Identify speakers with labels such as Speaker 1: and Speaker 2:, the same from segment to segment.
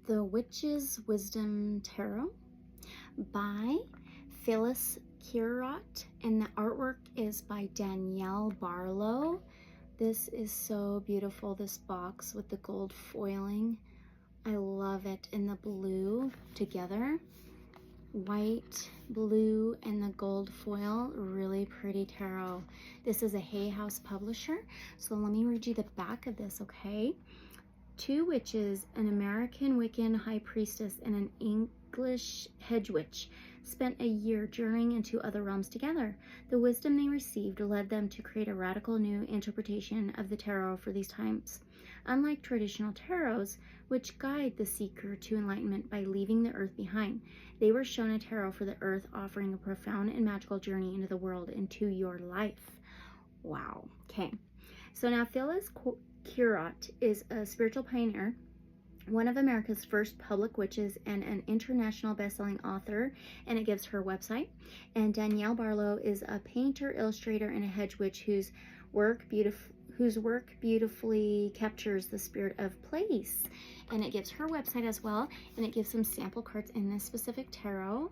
Speaker 1: The Witch's Wisdom Tarot by Phyllis, Curott, and the artwork is by Danielle Barlow. This is so beautiful, this box with the gold foiling. I love it. In the blue together. White, blue, and the gold foil. Really pretty tarot. This is a Hay House publisher. So let me read you the back of this, okay? Two witches, an American Wiccan high priestess and an English hedge witch, spent a year journeying into other realms together. The wisdom they received led them to create a radical new interpretation of the tarot for these times. Unlike traditional tarots, which guide the seeker to enlightenment by leaving the earth behind, they were shown a tarot for the earth, offering a profound and magical journey into the world, into your life. Wow. Okay. So now Phyllis Curott is a spiritual pioneer, one of America's first public witches, and an international best-selling author, and it gives her website. And Danielle Barlow is a painter, illustrator, and a hedge witch whose work beautifully captures the spirit of place. And it gives her website as well, and it gives some sample cards in this specific tarot.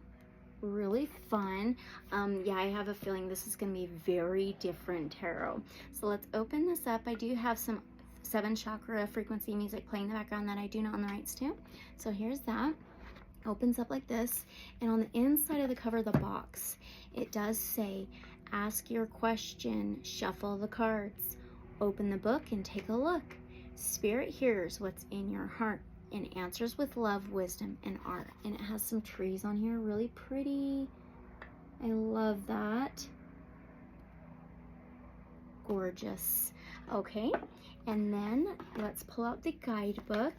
Speaker 1: Really fun. Yeah, I have a feeling this is going to be very different tarot. So let's open this up. I do have some 7 chakra frequency music playing in the background that I do not own the rights to. So here's that. Opens up like this, and on the inside of the cover of the box, it does say, ask your question, shuffle the cards, open the book and take a look. Spirit hears what's in your heart and answers with love, wisdom, and art. And it has some trees on here, really pretty. I love that. Gorgeous. Okay, and then let's pull out the guidebook.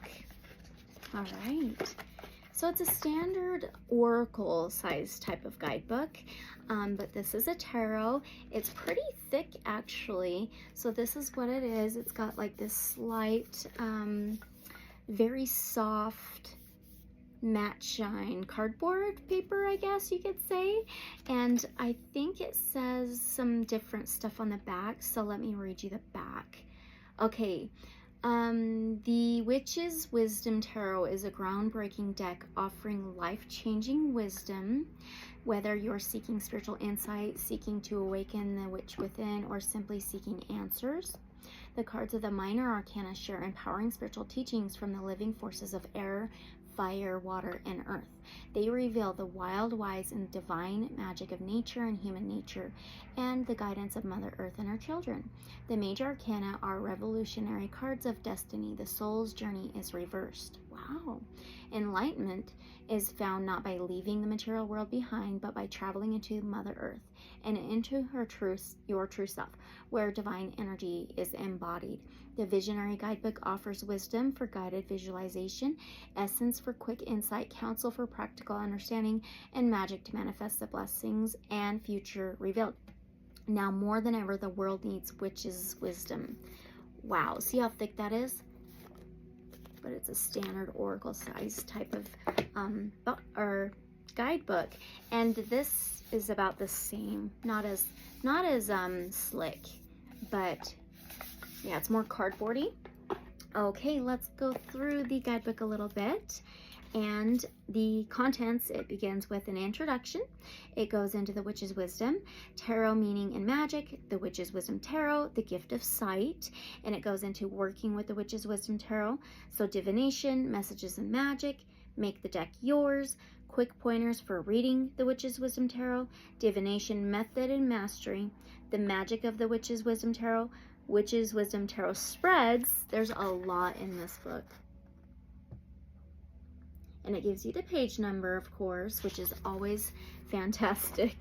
Speaker 1: All right, so it's a standard oracle size type of guidebook, but this is a tarot. It's pretty thick actually, so this is what it is. It's got like this slight very soft matte shine cardboard paper, I guess you could say, and I think it says some different stuff on the back, so let me read you the back. Okay, the Witch's Wisdom Tarot is a groundbreaking deck offering life-changing wisdom. Whether you're seeking spiritual insight, seeking to awaken the witch within, or simply seeking answers, the cards of the minor arcana share empowering spiritual teachings from the living forces of air, fire, water, and earth. They reveal the wild, wise, and divine magic of nature and human nature, and the guidance of Mother Earth and her children. The major arcana are revolutionary cards of destiny. The soul's journey is reversed. Wow. Enlightenment is found not by leaving the material world behind, but by traveling into Mother Earth and into her truth, your true self, where divine energy is embodied. The Visionary Guidebook offers wisdom for guided visualization, essence for quick insight, counsel for practical understanding, and magic to manifest the blessings and future revealed. Now more than ever, the world needs witches' wisdom. Wow, see how thick that is? But it's a standard oracle size type of guidebook, and this is about the same, not as slick, but yeah, it's more cardboardy. Okay, let's go through the guidebook a little bit. And the contents, it begins with an introduction. It goes into the Witch's Wisdom, Tarot Meaning and Magic, the Witch's Wisdom Tarot, the Gift of Sight, and it goes into working with the Witch's Wisdom Tarot. So divination, messages and magic, make the deck yours, quick pointers for reading the Witch's Wisdom Tarot, divination method and mastery, the magic of the Witch's Wisdom Tarot, Witch's Wisdom Tarot spreads. There's a lot in this book. And it gives you the page number, of course, which is always fantastic.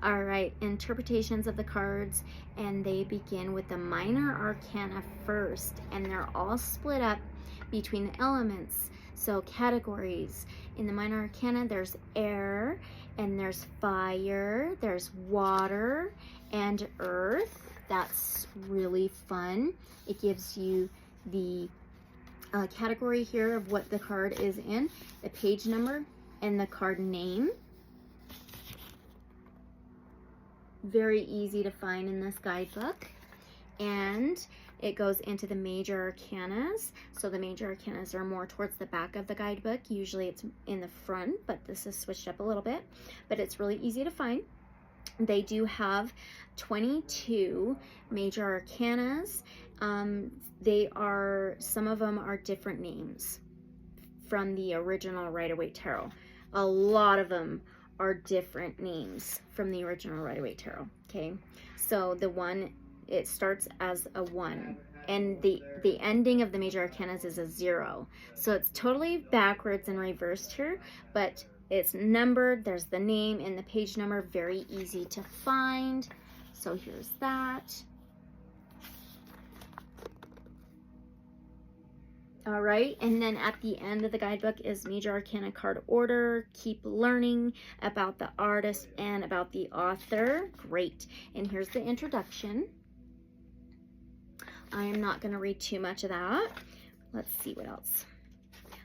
Speaker 1: All right, interpretations of the cards, and they begin with the minor arcana first, and they're all split up between the elements. So categories. In the minor arcana, there's air, and there's fire, there's water, and earth. That's really fun. It gives you the category here of what the card is in, the page number, and the card name. Very easy to find in this guidebook. And it goes into the major arcanas. So the major arcanas are more towards the back of the guidebook. Usually it's in the front, but this is switched up a little bit. But it's really easy to find. They do have 22 major arcanas. Some of them are different names from the original Rider-Waite Tarot. A lot of them are different names from the original Rider-Waite Tarot. Okay, so the one, it starts as a 1, and the ending of the major arcanas is a 0. So it's totally backwards and reversed here, but it's numbered. There's the name and the page number, very easy to find. So here's that. All right, and then at the end of the guidebook is Major Arcana card order. Keep learning about the artist and about the author. Great. And here's the introduction. I am not going to read too much of that. Let's see what else.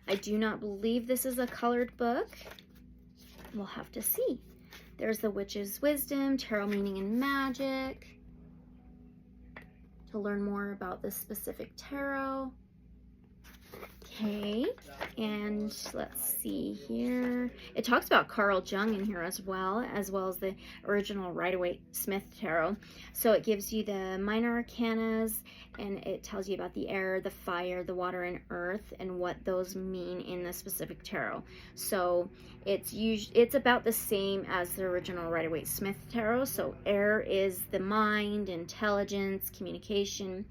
Speaker 1: I do not believe this is a colored book. We'll have to see. There's the Witch's Wisdom, Tarot Meaning and Magic. To learn more about this specific tarot. Okay, and let's see here. It talks about Carl Jung in here as well as the original Rider-Waite-Smith Tarot. So it gives you the minor arcanas, and it tells you about the air, the fire, the water, and earth, and what those mean in the specific tarot. So it's about the same as the original Rider-Waite-Smith Tarot. So air is the mind, intelligence, communication.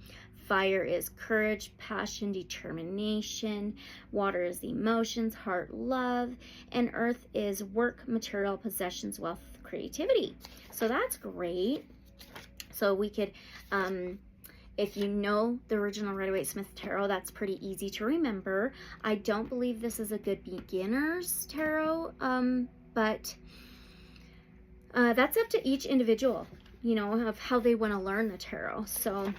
Speaker 1: Fire is courage, passion, determination. Water is the emotions, heart, love. And earth is work, material, possessions, wealth, creativity. So that's great. So we could, if you know the original Rider-Waite-Smith Tarot, that's pretty easy to remember. I don't believe this is a good beginner's tarot, but that's up to each individual, you know, of how they want to learn the tarot. So...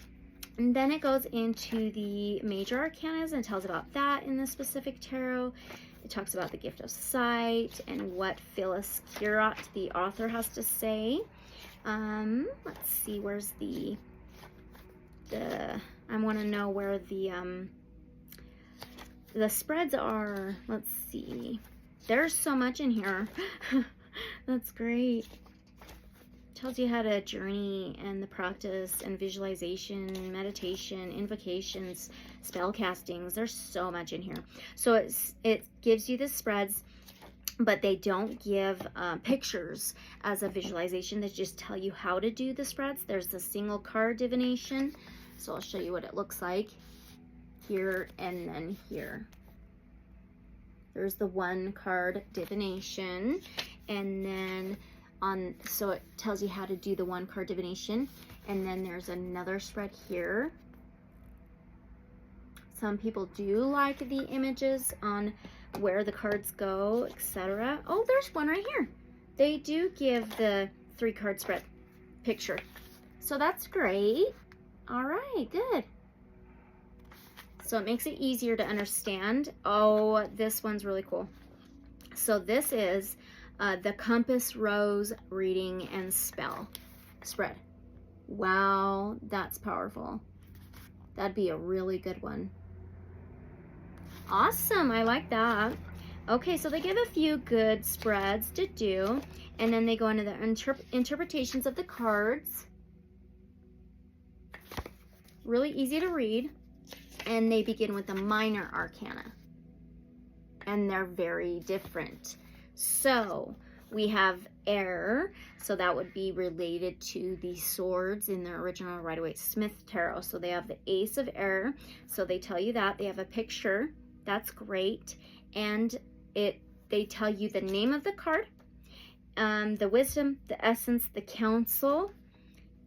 Speaker 1: And then it goes into the major arcanas and tells about that in the specific tarot. It talks about the gift of sight and what Phyllis Curott, the author, has to say. Let's see, where's I want to know where the spreads are. Let's see. There's so much in here. That's great. Tells you how to journey and the practice and visualization, meditation, invocations, spell castings. There's so much in here. So it gives you the spreads, but they don't give pictures as a visualization. They just tell you how to do the spreads. There's the single card divination. So I'll show you what it looks like here and then here. There's the 1 card divination, and then so it tells you how to do the 1 card divination, and then there's another spread here. Some people do like the images on where the cards go, etc. Oh, there's one right here. They do give the 3 card spread picture, so that's great. All right, good. So it makes it easier to understand. Oh, this one's really cool. So this is the Compass Rose Reading and Spell spread. Wow, that's powerful. That'd be a really good one. Awesome, I like that. Okay, so they give a few good spreads to do, and then they go into the interpretations of the cards. Really easy to read, and they begin with the minor arcana, and they're very different. So we have air, so that would be related to the swords in the original Rider-Waite-Smith Tarot. So they have the Ace of Air, so they tell you that. They have a picture, that's great, and they tell you the name of the card, the wisdom, the essence, the counsel,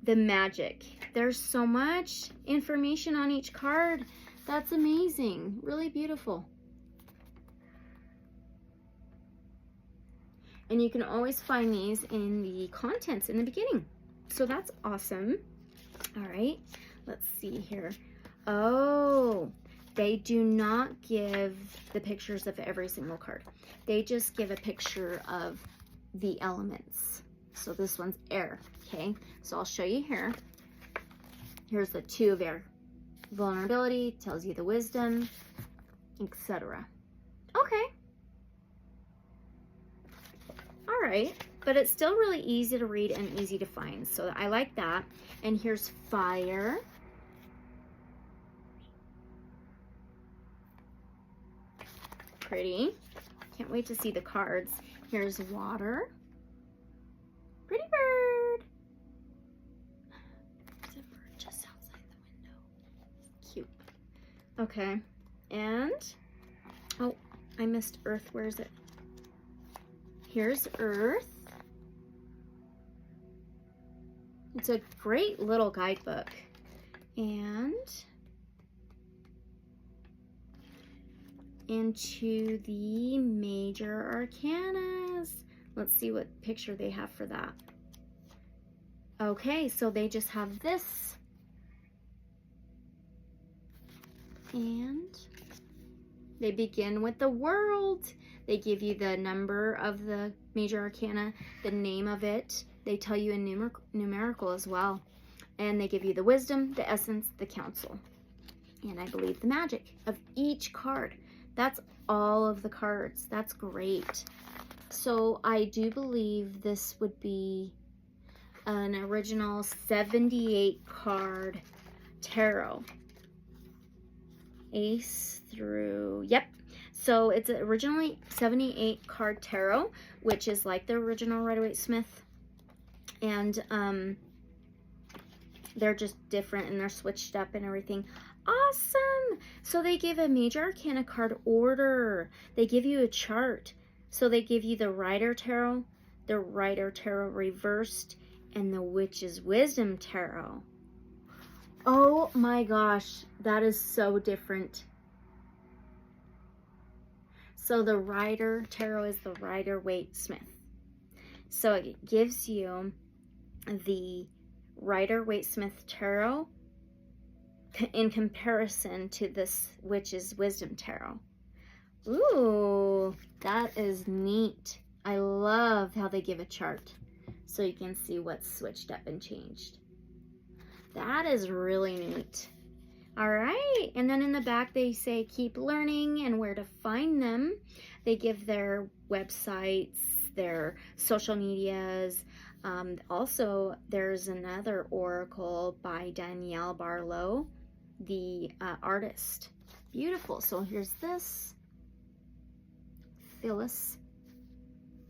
Speaker 1: the magic. There's so much information on each card. That's amazing, really beautiful. And you can always find these in the contents in the beginning. So that's awesome. All right, let's see here. Oh, they do not give the pictures of every single card. They just give a picture of the elements. So this one's air, okay? So I'll show you here. Here's the 2 of air. vulnerability, tells you the wisdom, etc. Okay. All right. But it's still really easy to read and easy to find. So I like that. And here's fire. Pretty. Can't wait to see the cards. Here's water. Pretty bird. There's a bird just outside the window. Cute. Okay. And, oh, I missed earth. Where is it? Here's earth. It's a great little guidebook. And into the major arcanas. Let's see what picture they have for that. Okay, so they just have this. And they begin with the world. They give you the number of the major arcana, the name of it. They tell you in numerical as well. And they give you the wisdom, the essence, the counsel. And I believe the magic of each card. That's all of the cards. That's great. So I do believe this would be an original 78 card tarot. Ace through, yep. So it's originally 78 card tarot, which is like the original Rider-Waite-Smith. And they're just different and they're switched up and everything. Awesome! So they give a major arcana card order. They give you a chart. So they give you the Rider Tarot, the Rider Tarot reversed, and the Witch's Wisdom Tarot. Oh my gosh, that is so different. So the Rider Tarot is the Rider-Waite-Smith. So it gives you the Rider-Waite-Smith Tarot in comparison to this Witch's Wisdom Tarot. Ooh, that is neat. I love how they give a chart so you can see what's switched up and changed. That is really neat. All right, and then in the back they say keep learning and where to find them. They give their websites, their social medias. Also, there's another oracle by Danielle Barlow, the artist. Beautiful. So here's this. Phyllis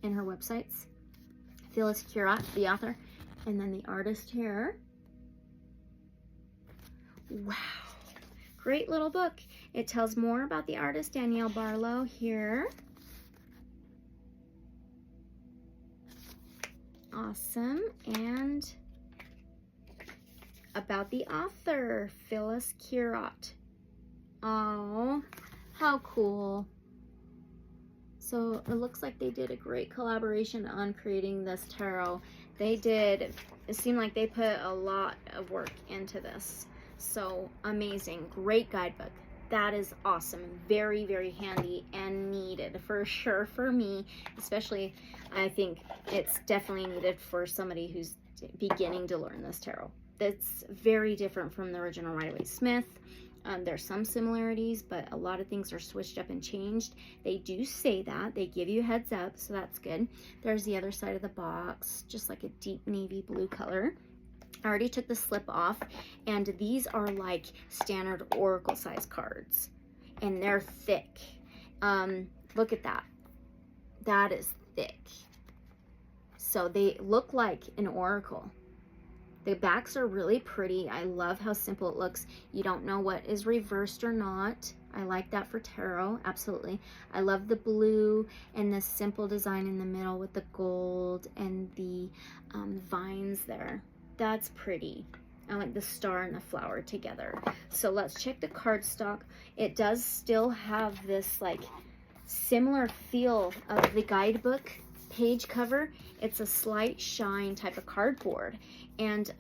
Speaker 1: and her websites. Phyllis Curott, the author. And then the artist here. Wow. Great little book. It tells more about the artist, Danielle Barlow, here. Awesome. And about the author, Phyllis Curott. Oh, how cool. So it looks like they did a great collaboration on creating this tarot. They did, it seemed like they put a lot of work into this. So amazing, great guidebook. That is awesome. Very, very handy and needed for sure for me, especially I think it's definitely needed for somebody who's beginning to learn this tarot. That's very different from the original Rider-Waite-Smith. There's some similarities, but a lot of things are switched up and changed. They do say that. They give you a heads up, so that's good. There's the other side of the box, just like a deep navy blue color. I already took the slip off, and these are like standard oracle size cards, and they're thick. Look at that. That is thick. So they look like an oracle. The backs are really pretty. I love how simple it looks. You don't know what is reversed or not. I like that for tarot, absolutely. I love the blue and the simple design in the middle with the gold and the vines there. That's pretty. I like the star and the flower together. So let's check the cardstock. It does still have this like similar feel of the guidebook page cover. It's a slight shine type of cardboard, and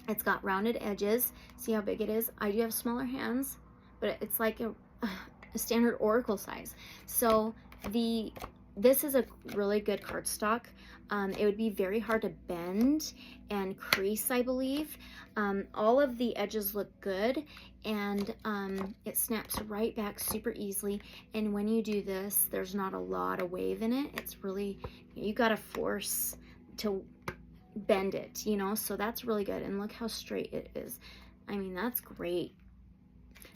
Speaker 1: it's got rounded edges. See how big it is? I do have smaller hands, but it's like a standard oracle size. So the this is a really good cardstock. It would be very hard to bend and crease, I believe. All of the edges look good, and it snaps right back super easily. And when you do this, there's not a lot of wave in it. It's really, you gotta force to bend it, you know, so that's really good. And look how straight it is. I mean, that's great.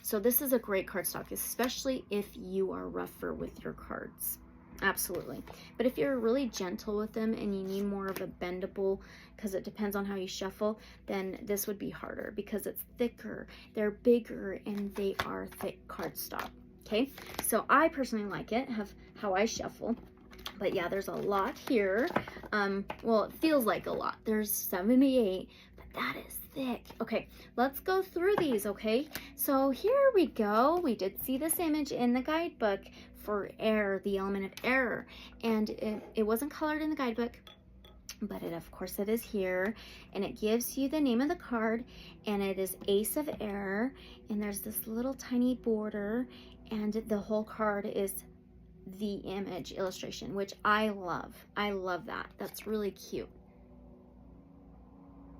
Speaker 1: So this is a great cardstock, especially if you are rougher with your cards. Absolutely. But if you're really gentle with them and you need more of a bendable, because it depends on how you shuffle, then this would be harder because it's thicker, they're bigger, and they are thick cardstock. Okay, so I personally like it, have how I shuffle. But yeah, there's a lot here. Well, it feels like a lot. There's 78, but that is thick. Okay, let's go through these, okay? So here we go. We did see this image in the guidebook for air, the element of air. And it wasn't colored in the guidebook, but of course it is here. And it gives you the name of the card, and it is Ace of Air. And there's this little tiny border, and the whole card is the image illustration, which I love. I love that. That's really cute.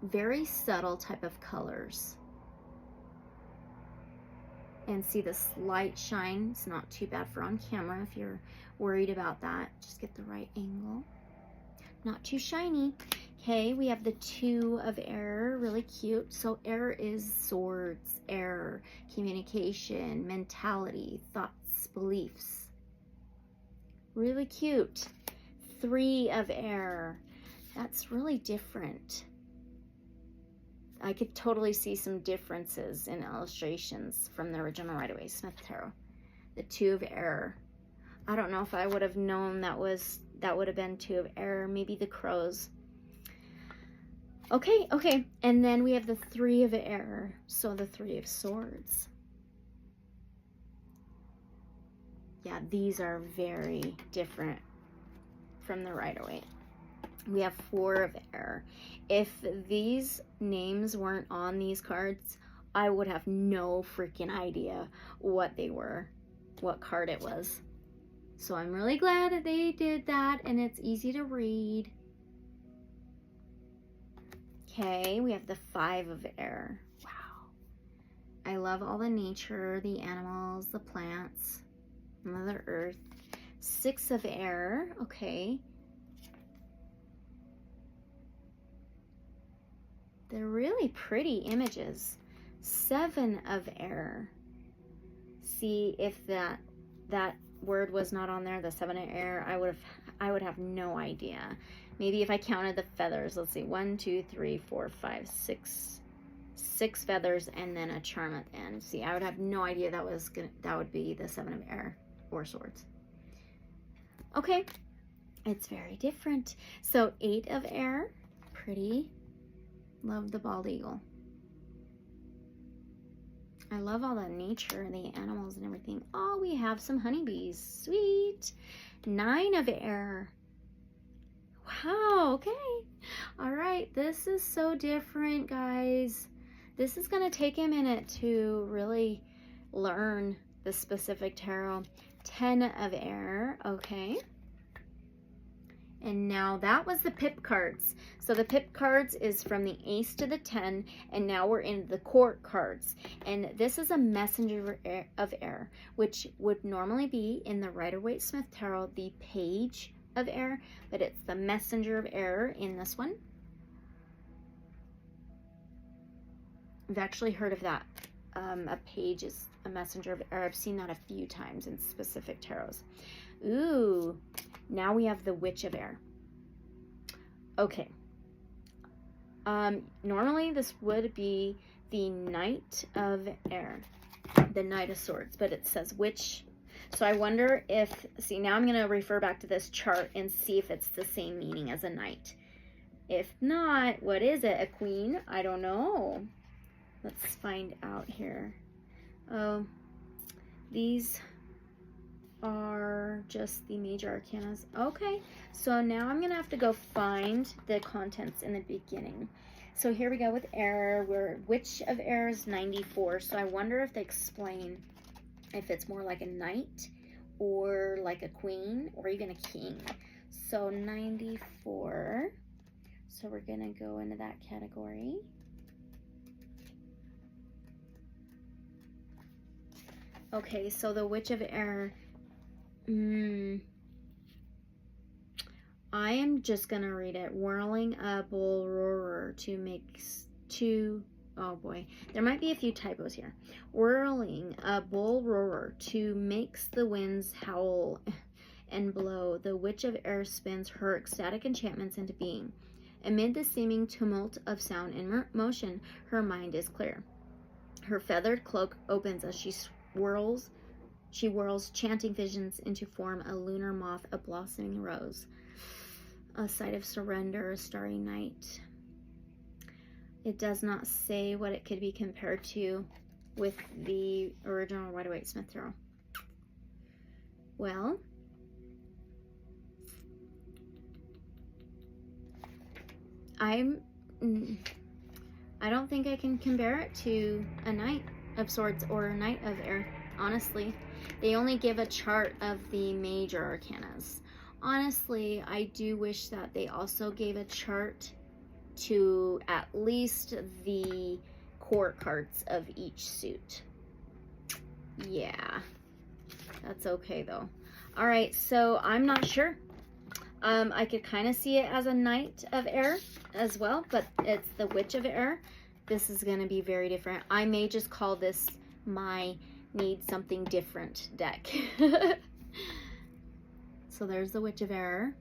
Speaker 1: Very subtle type of colors. And see the slight shine. It's not too bad for on camera if you're worried about that. Just get the right angle. Not too shiny. Okay, we have the Two of Air, really cute. So air is swords, air, communication, mentality, thoughts, beliefs. Really cute. Three of Air. That's really different. I could totally see some differences in illustrations from the original Rider-Waite-Smith Tarot. The Two of Air. I don't know if I would have known that would have been Two of Air. Maybe the crows. Okay. And then we have the Three of Air. So the Three of Swords. Yeah, these are very different from the Rider-Waite. We have Four of Air. If these names weren't on these cards, I would have no freaking idea what they were, what card it was. So I'm really glad that they did that, and it's easy to read. Okay, we have the Five of Air. Wow. I love all the nature, the animals, the plants, Mother Earth. Six of Air. Okay. They're really pretty images. Seven of Air. See, if that word was not on there, the Seven of Air, I would have no idea. Maybe if I counted the feathers, let's see, 1, 2, 3, 4, 5, 6. 6 feathers and then a charm at the end. See, I would have no idea that would be the Seven of Air or Swords. Okay, it's very different. So 8 of Air, pretty. Love the bald eagle. I love all the nature and the animals and everything. Oh, we have some honeybees. Sweet. 9 of Air. Wow, okay. All right, this is so different, guys. This is going to take a minute to really learn the specific tarot. 10 of Air, okay. And now that was the pip cards. So the pip cards is from the Ace to the 10, and now we're in the court cards. And this is a messenger of air, which would normally be in the Rider-Waite-Smith Tarot, the Page of Air, but it's the messenger of air in this one. I've actually heard of that. A page is a messenger of air. I've seen that a few times in specific tarots. Ooh, now we have the Witch of Air. Okay. Normally this would be the Knight of Air, the Knight of Swords, but it says Witch. So I wonder if, see, now I'm going to refer back to this chart and see if it's the same meaning as a knight. If not, what is it? A queen? I don't know. Let's find out here. Oh, these are just the major arcanas. Okay, so now I'm gonna have to go find the contents in the beginning. So here we go with air. We're Witch of Air is 94. So I wonder if they explain if it's more like a knight or like a queen or even a king. So 94. So we're going to go into that category. Okay, so the Witch of Air. I am just going to read it. Whirling a bull roarer to make two. Oh boy, there might be a few typos here. Whirling a bull roarer to makes the winds howl and blow. The Witch of Air spins her ecstatic enchantments into being. Amid the seeming tumult of sound and motion, her mind is clear. Her feathered cloak opens as she whirls, chanting visions into form, a lunar moth, a blossoming rose, a sight of surrender, a starry night. It does not say what it could be compared to with the original Rider-Waite-Smith tarot. Well, I don't think I can compare it to a Knight of Swords or a Knight of Air, honestly. They only give a chart of the major arcanas. Honestly, I do wish that they also gave a chart to at least the core cards of each suit. Yeah, that's okay though. All right, so I'm not sure. I could kind of see it as a Knight of Air as well, but it's the Witch of Air. This is going to be very different. I may just call this my Need Something Different deck. So there's the Witch of Air.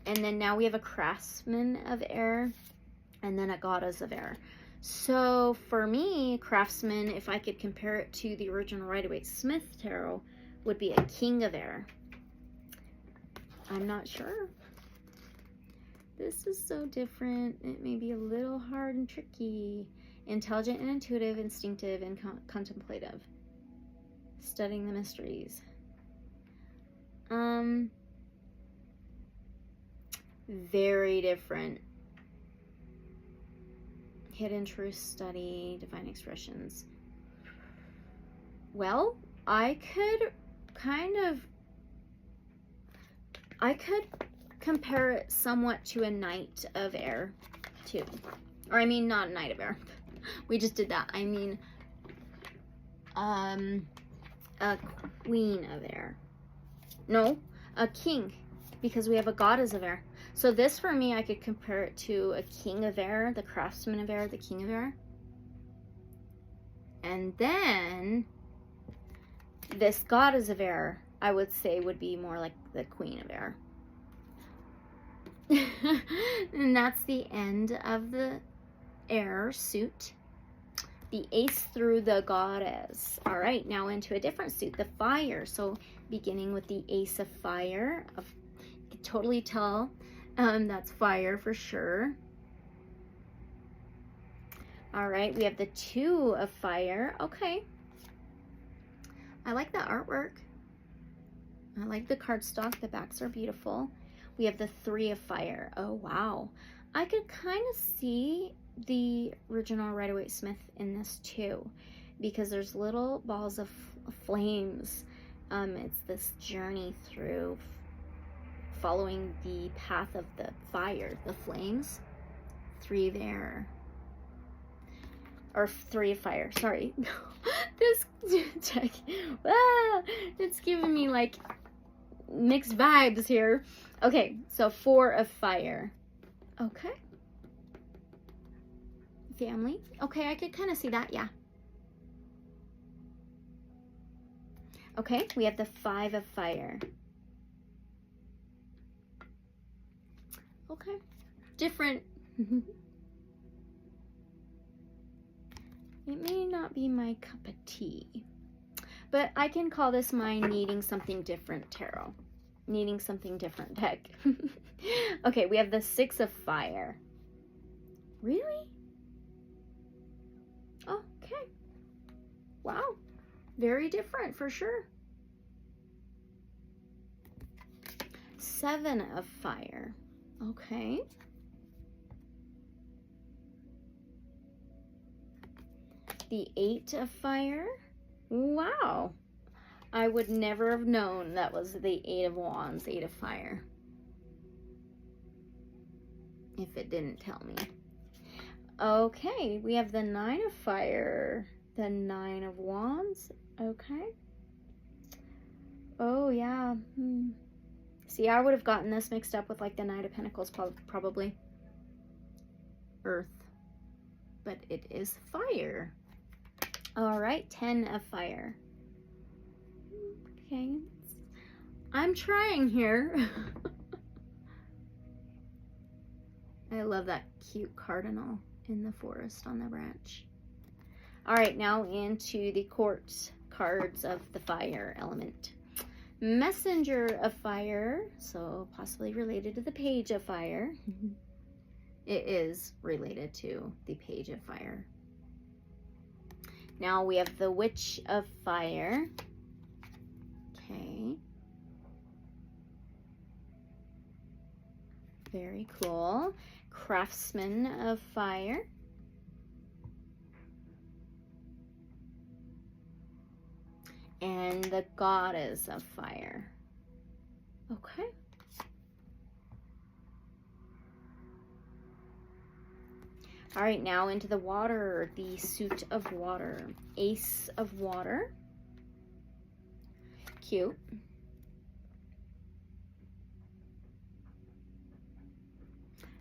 Speaker 1: And then now we have a Craftsman of Air and then a Goddess of Air. So for me, Craftsman, if I could compare it to the original Rider-Waite-Smith tarot, would be a King of Air. I'm not sure. This is so different. It may be a little hard and tricky. Intelligent and intuitive, instinctive and contemplative. Studying the mysteries. Very different. Hidden truth study, divine expressions. Well, I could compare it somewhat to a Knight of Air too. Or I mean, not a Knight of Air. We just did that. I mean, a Queen of Air. No, a King, because we have a Goddess of Air. So this, for me, I could compare it to a King of Air, the Craftsman of Air, the King of Air. And then this Goddess of Air, I would say, would be more like the Queen of Air. And that's the end of the Air suit. The Ace through the Goddess. All right, now into a different suit, the Fire. So beginning with the Ace of Fire. You can totally tell that's fire for sure. All right, we have the Two of Fire. Okay. I like the artwork. I like the cardstock. The backs are beautiful. We have the Three of Fire. Oh, wow. I could kind of see the original Rider-Waite-Smith in this too, because there's little balls of flames. It's this journey through following the path of the fire, the flames. Three of Air. Or Three of Fire, sorry. This deck, it's giving me like mixed vibes here. Okay, so Four of Fire. Okay. Family. Okay, I could kind of see that, yeah. Okay, we have the Five of Fire. Okay, different. It may not be my cup of tea, but I can call this my Needing Something Different tarot. Needing Something Different deck. Okay, we have the Six of Fire. Really? Okay. Wow. Very different for sure. Seven of Fire. Okay. The Eight of Fire. Wow. I would never have known that was the 8 of Wands, 8 of Fire, if it didn't tell me. Okay, we have the 9 of Fire, the 9 of Wands. Okay. Oh, yeah. See, I would have gotten this mixed up with like the Knight of Pentacles, probably. Earth. But it is fire. All right, 10 of Fire. Okay. I'm trying here. I love that cute cardinal in the forest on the branch. All right, now into the court cards of the fire element. Messenger of Fire, so possibly related to the Page of Fire. It is related to the Page of Fire. Now we have the Witch of Fire. Okay. Very cool. Craftsman of Fire. And the Goddess of Fire. Okay. All right, now into the water, the Suit of Water. Ace of Water. Cute.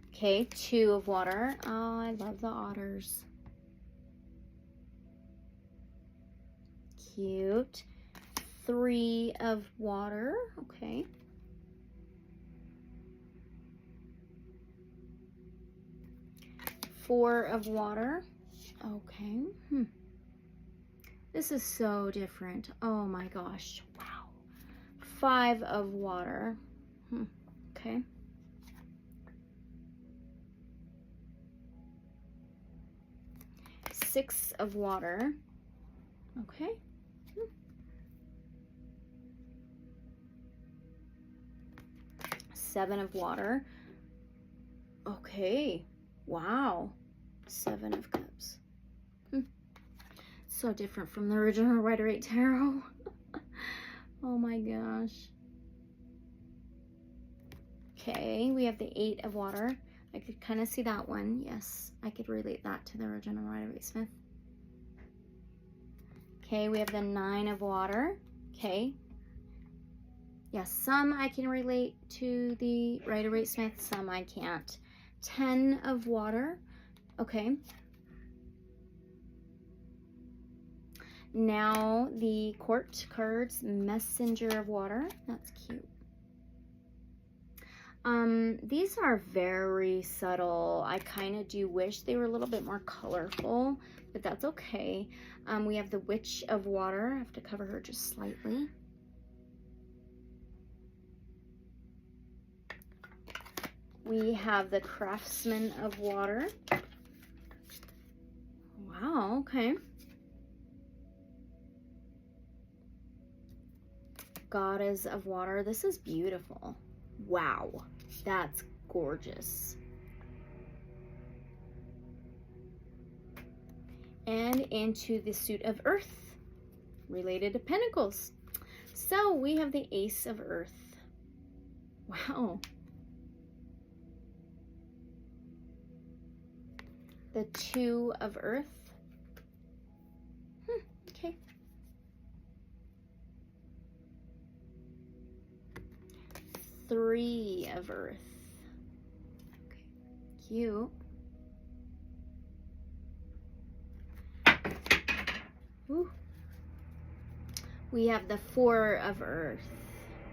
Speaker 1: Okay, 2 of Water. Oh, I love the otters. Cute. 3 of Water. Okay. 4 of Water. Okay. This is so different. Oh my gosh. Wow. 5 of Water. Okay. 6 of Water. Okay. 7 of Water. Okay. Wow. 7 of Cups. So different from the original Rider-Waite Tarot. Oh my gosh. Okay, we have the 8 of Water. I could kind of see that one. Yes, I could relate that to the original Rider-Waite-Smith. Okay, we have the 9 of Water. Okay. Yes, some I can relate to the Rider-Waite-Smith, some I can't. 10 of Water. Okay. Now the court cards, Messenger of Water. That's cute. These are very subtle. I kind of do wish they were a little bit more colorful, but that's okay. We have the Witch of Water. I have to cover her just slightly. We have the Craftsman of Water. Wow, okay. Goddess of Water. This is beautiful. Wow, that's gorgeous. And into the Suit of Earth, related to Pentacles. So we have the Ace of Earth. Wow. The 2 of Earth. Okay. Three of Earth. Okay. Cute. Ooh. We have the 4 of Earth.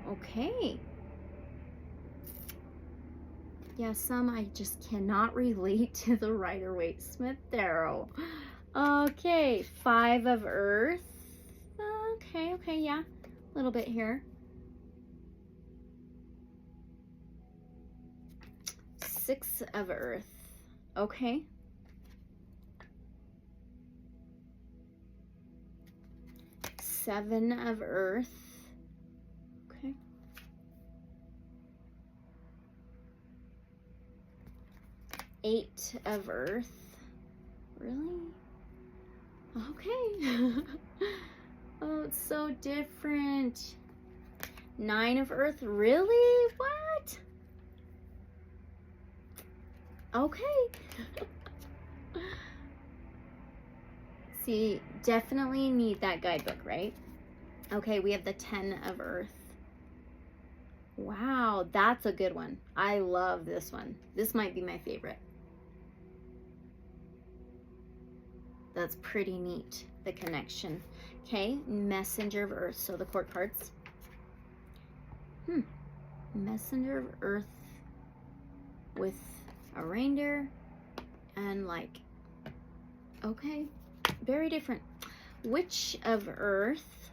Speaker 1: Okay. Yeah, some I just cannot relate to the Rider-Waite-Smith Tarot. Okay, 5 of Earth. Okay, yeah. A little bit here. 6 of Earth. Okay. 7 of Earth. Okay. 8 of Earth. Really? Okay. Oh, it's so different. 9 of Earth, really? What? Okay. See, definitely need that guidebook, right? Okay, we have the 10 of Earth. Wow, that's a good one. I love this one. This might be my favorite. That's pretty neat, the connection. Okay, Messenger of Earth. So the court cards. Messenger of Earth with a reindeer and like, okay, very different. Witch of Earth.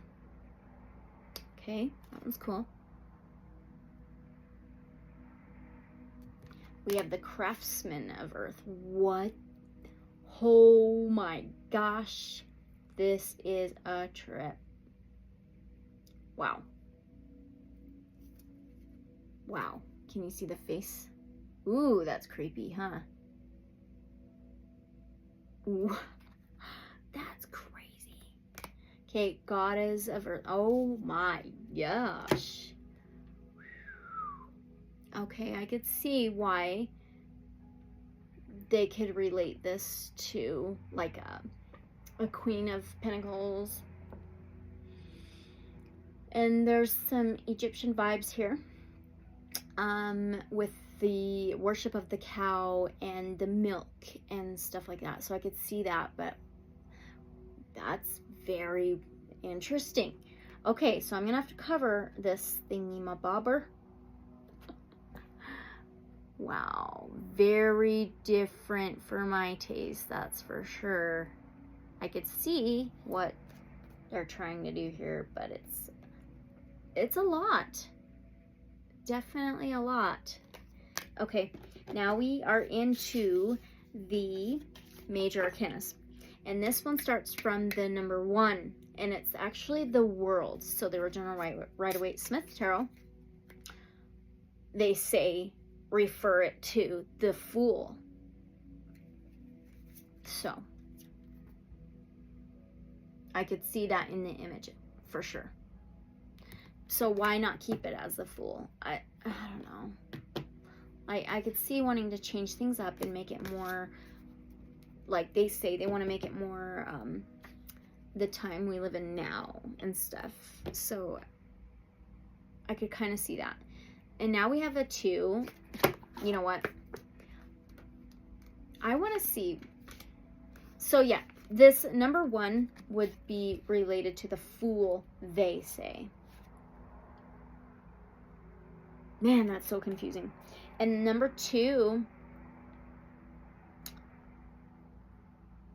Speaker 1: Okay, that one's cool. We have the Craftsman of Earth. What? Oh my gosh. This is a trip. Wow. Wow. Can you see the face? Ooh, that's creepy, huh? Ooh. That's crazy. Okay, Goddess of Earth. Oh my gosh. Okay, I could see why they could relate this to like a Queen of Pentacles. And there's some Egyptian vibes here with the worship of the cow and the milk and stuff like that. So I could see that, but that's very interesting. Okay, so I'm gonna have to cover this thingy-mabobber. Wow, very different for my taste, that's for sure. I could see what they're trying to do here, but it's a lot. Definitely a lot. Okay, now we are into the major arcanas. And this one starts from the number 1, and it's actually the World. So the original Rider-Waite-Smith Tarot, they say refer it to the Fool. So I could see that in the image for sure. So why not keep it as the Fool? I don't know. I could see wanting to change things up and make it more, like they say, they want to make it more the time we live in now and stuff. So I could kind of see that. And now we have a 2. You know what? I want to see. So yeah, this number 1 would be related to the Fool, they say. Man, that's so confusing. And number 2,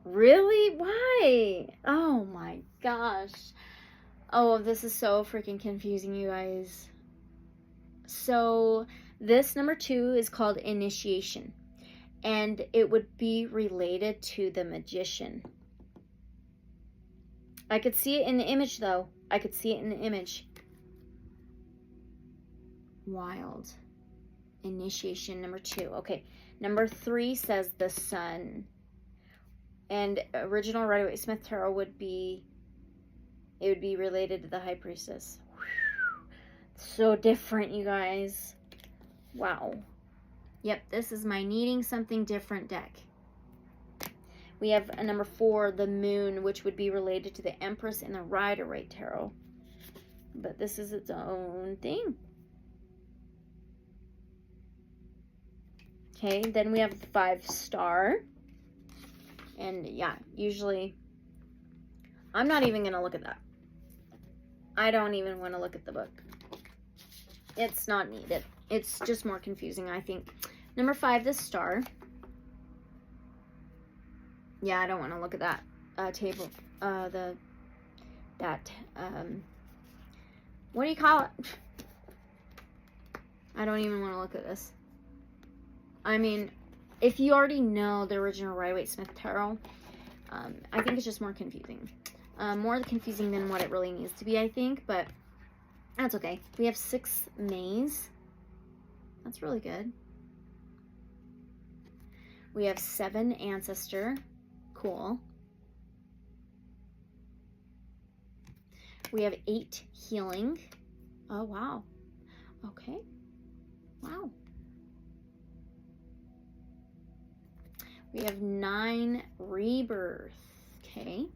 Speaker 1: really? Why? Oh my gosh. Oh, this is so freaking confusing, you guys. So this number 2 is called Initiation, and it would be related to the Magician. I could see it in the image, though. I could see it in the image. Wild. Initiation, number 2. Okay, number 3 says the Sun. And original Rider-Waite-Smith Tarot would be, it would be related to the High Priestess. Whew. So different, you guys. Wow. Yep, this is my needing something different deck. We have a number 4, the Moon, which would be related to the Empress in the Rider-Waite Tarot. But this is its own thing. Okay, then we have the 5 Star. And yeah, usually, I'm not even going to look at that. I don't even want to look at the book. It's not needed. It's just more confusing, I think. Number 5, the Star. Yeah, I don't want to look at that table. What do you call it? I don't even want to look at this. I mean, if you already know the original Rider-Waite-Smith Tarot, I think it's just more confusing. More confusing than what it really needs to be, I think, but that's okay. We have 6 Maze. That's really good. We have 7 Ancestor. Cool. We have 8 healing. Oh, wow. Okay. Wow. We have 9 rebirth. Okay.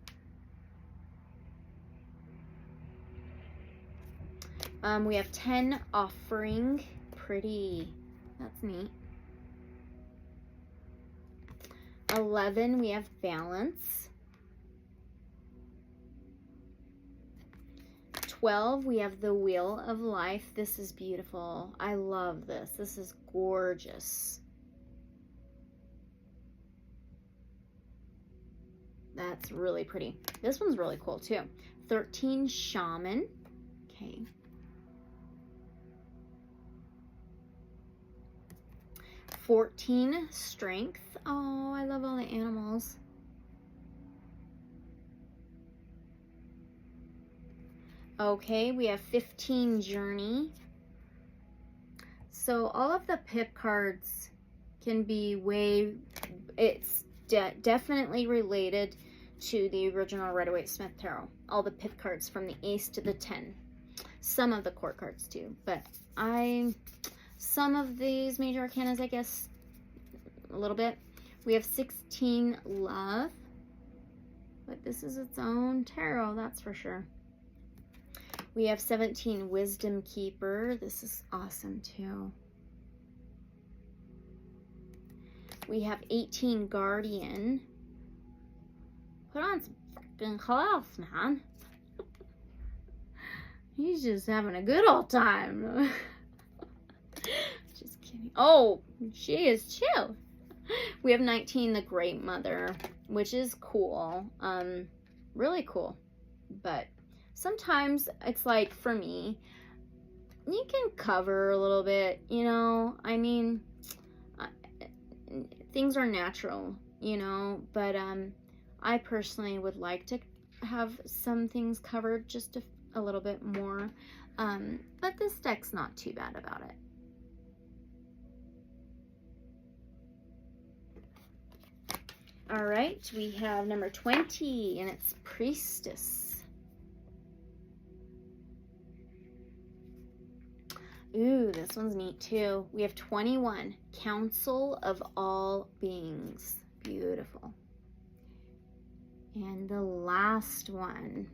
Speaker 1: We have 10 offering. Pretty. That's neat. 11, we have balance. 12, we have the wheel of life. This is beautiful. I love this. This is gorgeous. That's really pretty. This one's really cool too. 13, shaman. Okay. 14, strength. Oh, I love all the animals. Okay, we have 15, journey. So all of the pip cards can be it's definitely related to the original Rider-Waite-Smith Tarot. All the pip cards from the ace to the 10. Some of the court cards too, but some of these major arcanas, I guess, a little bit. We have 16, love, but this is its own tarot, that's for sure. We have 17, wisdom keeper. This is awesome too. We have 18, guardian. Put on some freaking clothes, man. He's just having a good old time. Just kidding. Oh, she is chill. We have 19, the great mother, which is cool. Really cool. But sometimes it's like, for me, you can cover a little bit, you know. I mean, things are natural, you know, but I personally would like to have some things covered just a little bit more. But this deck's not too bad about it. All right, we have number 20, and it's priestess. Ooh, this one's neat too. We have 21, council of all beings. Beautiful. And the last one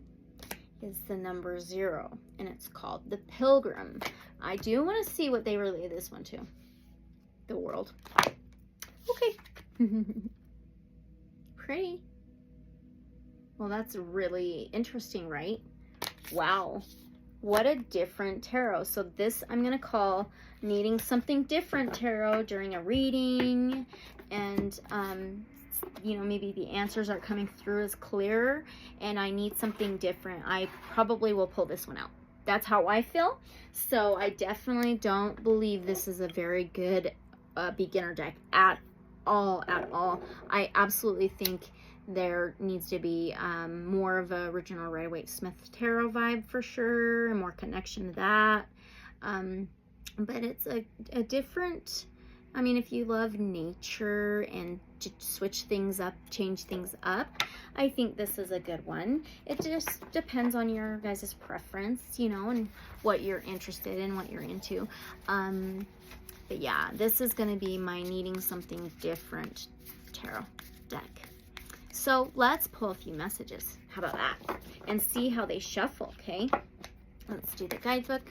Speaker 1: is the number 0, and it's called the pilgrim. I do want to see what they relate this one to. The world. Okay. Pretty. Well, that's really interesting, right? Wow. What a different tarot. So this I'm going to call needing something different tarot during a reading. And, you know, maybe the answers aren't coming through as clear and I need something different. I probably will pull this one out. That's how I feel. So I definitely don't believe this is a very good beginner deck at all. I absolutely think there needs to be more of a original Rider-Waite-Smith Tarot vibe for sure, and more connection to that. But it's a different, I mean, if you love nature and to switch things up, change things up, I think this is a good one. It just depends on your guys' preference, you know, and what you're interested in, what you're into. But yeah, this is going to be my needing something different tarot deck. So let's pull a few messages. How about that? And see how they shuffle, okay? Let's do the guidebook.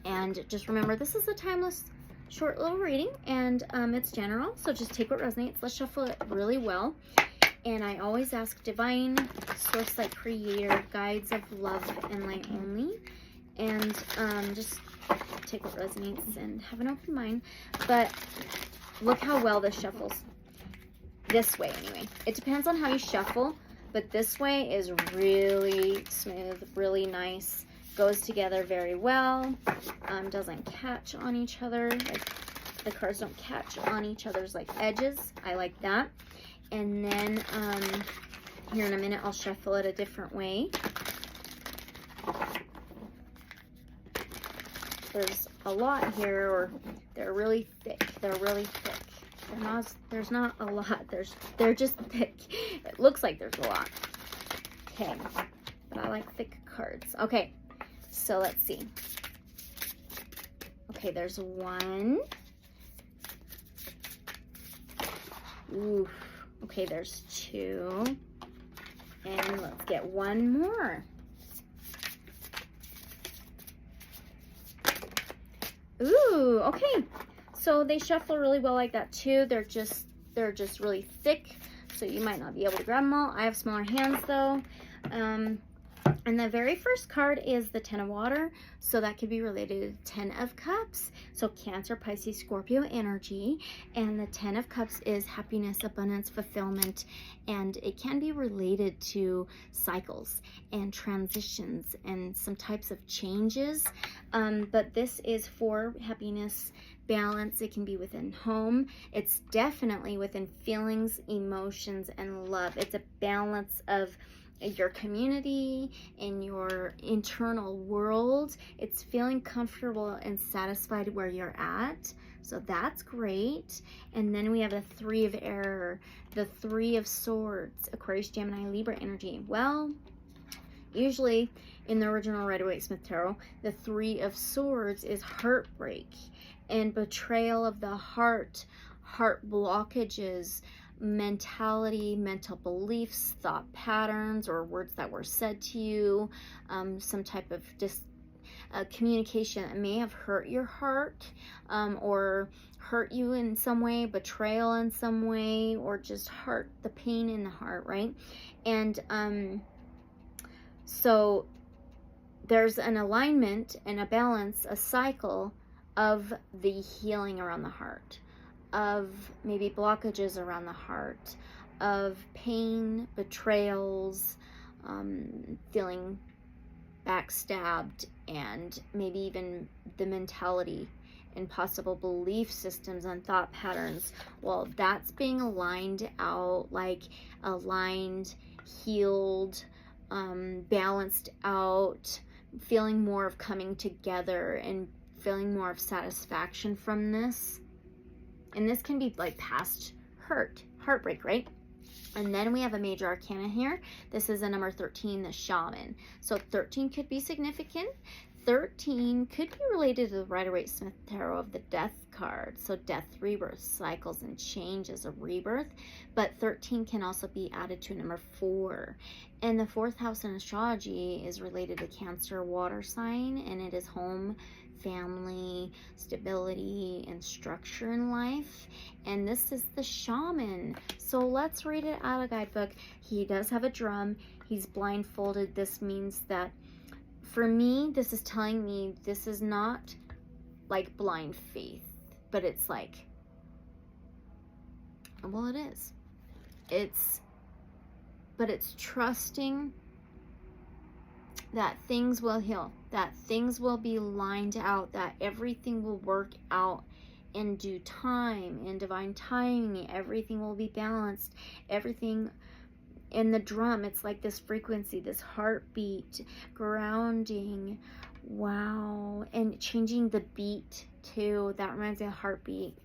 Speaker 1: And just remember, this is a timeless, short little reading, and it's general, so just take what resonates. Let's shuffle it really well. And I always ask divine, source light creator, guides of love and light only. And just take what resonates and have an open mind. But look how well this shuffles. This way, anyway. It depends on how you shuffle, but this way is really smooth, really nice. Goes together very well. Doesn't catch on each other. Like, the cards don't catch on each other's like edges. I like that. And then here in a minute, I'll shuffle it a different way. There's a lot here, or they're really thick. They're really thick. There's not a lot. They're just thick. It looks like there's a lot. Okay. but I like thick cards. Okay, so let's see. Okay, there's one. Oof. Okay, there's two. And let's get one more. Ooh, okay. So they shuffle really well like that too. They're just really thick, so you might not be able to grab them all. I have smaller hands though. And the very first card is the Ten of Water, so that could be related to Ten of Cups, so Cancer, Pisces, Scorpio energy. And the Ten of Cups is happiness, abundance, fulfillment, and it can be related to cycles and transitions and some types of changes. But this is for happiness, balance. It can be within home. It's definitely within feelings, emotions, and love. It's a balance of your community and your internal world. It's feeling comfortable and satisfied where you're at, so that's great. And then we have the Three of Air, the Three of Swords, Aquarius, Gemini, Libra energy. Well, usually in the original Rider-Waite-Smith Tarot, the Three of Swords is heartbreak and betrayal of the heart blockages, mentality, mental beliefs, thought patterns, or words that were said to you, some type of communication that may have hurt your heart, or hurt you in some way, betrayal in some way, or just hurt the pain in the heart, right? And so there's an alignment and a balance, a cycle of the healing around the heart, of maybe blockages around the heart, of pain, betrayals, feeling backstabbed, and maybe even the mentality and possible belief systems and thought patterns. Well, that's being aligned out, like aligned, healed, balanced out, feeling more of coming together and feeling more of satisfaction from this. And this can be like past heartbreak, right? And then we have a major arcana here. This is a number 13, the Shaman. So 13 could be significant. 13 could be related to the Rider-Waite-Smith Tarot of the Death card. So death, rebirth, cycles, and changes of rebirth. But 13 can also be added to number 4. And the 4th house in astrology is related to Cancer, water sign, and it is home, family, stability, and structure in life. And this is the Shaman. So let's read it out of guidebook. He does have a drum. He's blindfolded. This means that, for me, this is telling me this is not like blind faith, but it's like, well, it is. But it's trusting that things will heal, that things will be lined out, that everything will work out in due time, in divine timing. Everything will be balanced. Everything in the drum, it's like this frequency, this heartbeat, grounding. Wow. And changing the beat too. That reminds me of heartbeat.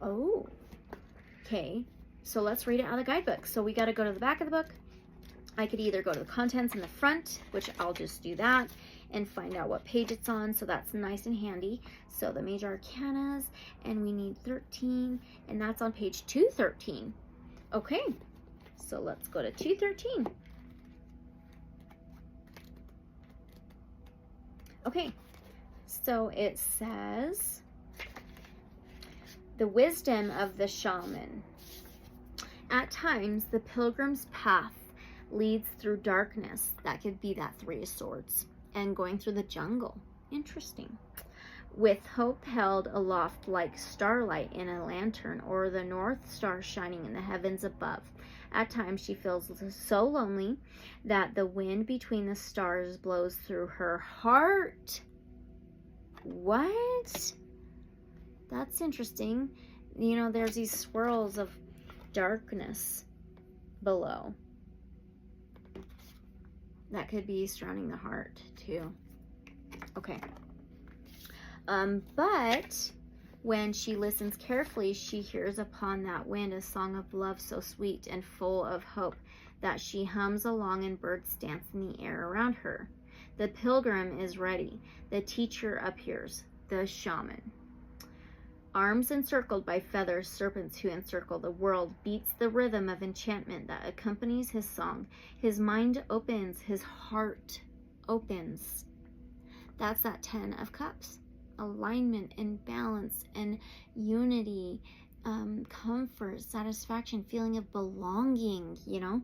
Speaker 1: Oh, okay. So let's read it out of the guidebook. So we got to go to the back of the book. I could either go to the contents in the front, which I'll just do that, and find out what page it's on. So that's nice and handy. So the major arcanas, and we need 13, and that's on page 213. Okay. So let's go to 213. Okay, so it says, the wisdom of the shaman. At times, the pilgrim's path leads through darkness. That could be that Three of Swords. And going through the jungle. Interesting. With hope held aloft like starlight in a lantern, or the North Star shining in the heavens above. At times she feels so lonely that the wind between the stars blows through her heart. What? That's interesting. You know, there's these swirls of darkness below. That could be surrounding the heart too. Okay. But when she listens carefully, she hears upon that wind a song of love so sweet and full of hope that she hums along and birds dance in the air around her. The pilgrim is ready. The teacher appears, the shaman. Arms encircled by feathers, serpents who encircle the world, beats the rhythm of enchantment that accompanies his song. His mind opens, his heart opens. That's that 10 of Cups. Alignment and balance and unity, comfort, satisfaction, feeling of belonging, you know.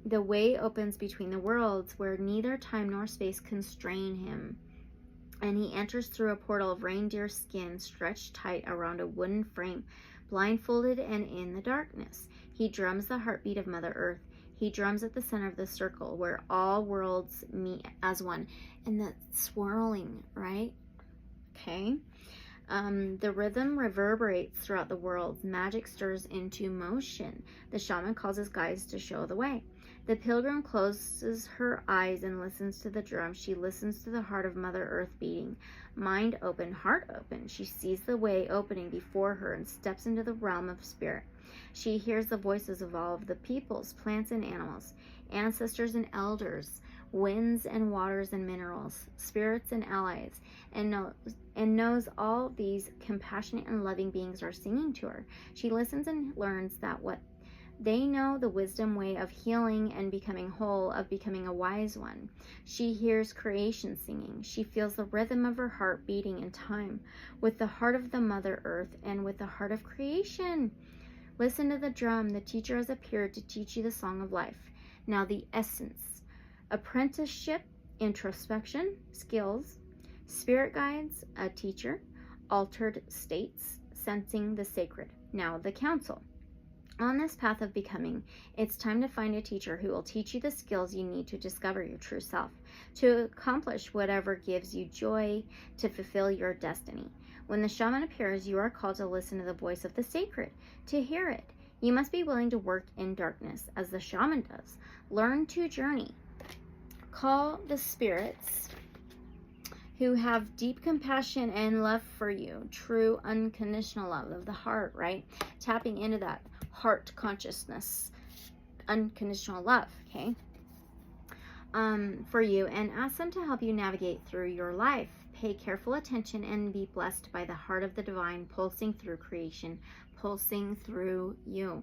Speaker 1: The way opens between the worlds where neither time nor space constrain him. And he enters through a portal of reindeer skin stretched tight around a wooden frame, blindfolded and in the darkness. He drums the heartbeat of Mother Earth. He drums at the center of the circle where all worlds meet as one. And that swirling, right? Okay. The rhythm reverberates throughout the world. Magic stirs into motion. The shaman calls his guides to show the way. The pilgrim closes her eyes and listens to the drum. She listens to the heart of Mother Earth beating. Mind open, heart open. She sees the way opening before her and steps into the realm of spirit. She hears the voices of all of the peoples, plants and animals, ancestors and elders, winds and waters and minerals, spirits and allies, and knows all these compassionate and loving beings are singing to her. She listens and learns that what they know, the wisdom way of healing and becoming whole, of becoming a wise one. She hears creation singing. She feels the rhythm of her heart beating in time with the heart of the Mother Earth and with the heart of creation. Listen to the drum. The teacher has appeared to teach you the song of life. Now the essence. Apprenticeship, introspection, skills, spirit guides, a teacher, altered states, sensing the sacred. Now the counsel. On this path of becoming, it's time to find a teacher who will teach you the skills you need to discover your true self, to accomplish whatever gives you joy, to fulfill your destiny. When the shaman appears, you are called to listen to the voice of the sacred, to hear it. You must be willing to work in darkness, as the shaman does. Learn to journey. Call the spirits who have deep compassion and love for you, true unconditional love of the heart, right? Tapping into that heart consciousness, unconditional love, okay? For you, and ask them to help you navigate through your life. Pay careful attention and be blessed by the heart of the divine pulsing through creation, pulsing through you.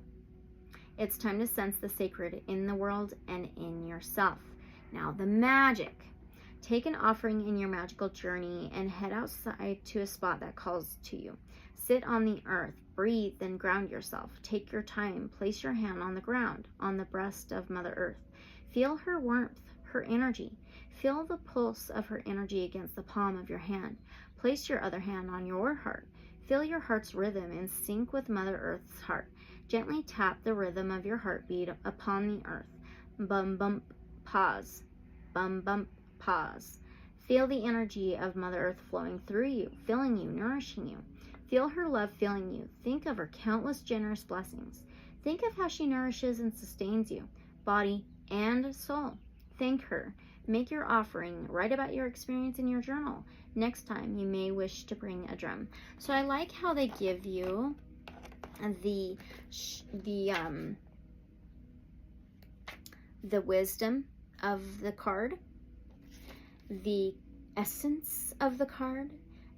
Speaker 1: It's time to sense the sacred in the world and in yourself. Now the magic. Take an offering in your magical journey and head outside to a spot that calls to you. Sit on the earth, breathe, and ground yourself. Take your time. Place your hand on the ground, on the breast of Mother Earth. Feel her warmth, her energy. Feel the pulse of her energy against the palm of your hand. Place your other hand on your heart. Feel your heart's rhythm in sync with Mother Earth's heart. Gently tap the rhythm of your heartbeat upon the earth. Bum, bump, pause. Bum, bump, pause. Feel the energy of Mother Earth flowing through you, filling you, nourishing you. Feel her love filling you. Think of her countless generous blessings. Think of how she nourishes and sustains you, body and soul. Thank her. Make your offering. Write about your experience in your journal. Next time, you may wish to bring a drum. So I like how they give you the wisdom of the card, the essence of the card,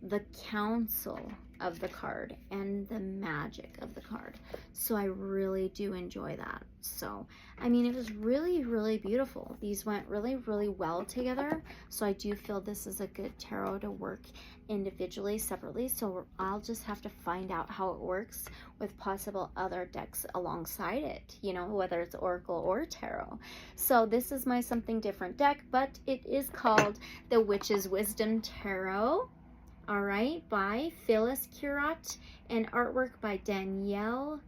Speaker 1: the counsel of the card, and the magic of the card. So I really do enjoy that. So I mean, it was really, really beautiful. These went really, really well together. So I do feel this is a good tarot to work individually, separately. So I'll just have to find out how it works with possible other decks alongside it, you know, whether it's Oracle or Tarot. So this is my something different deck, but it is called the Witch's Wisdom Tarot. All right, by Phyllis, Curott, and artwork by Danielle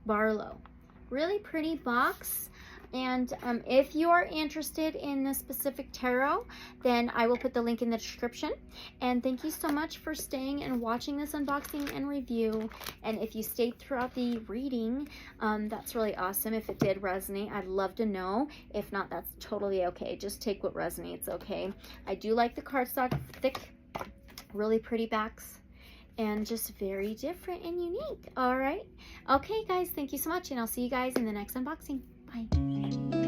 Speaker 1: Barlow. Really pretty box. And if you are interested in the specific tarot, then I will put the link in the description. And thank you so much for staying and watching this unboxing and review. And if you stayed throughout the reading, that's really awesome. If it did resonate, I'd love to know. If not, that's totally okay. Just take what resonates, okay? I do like the cardstock, thick, really pretty backs, and just very different and unique. All right. Okay, guys, thank you so much, and I'll see you guys in the next unboxing. Bye. Bye.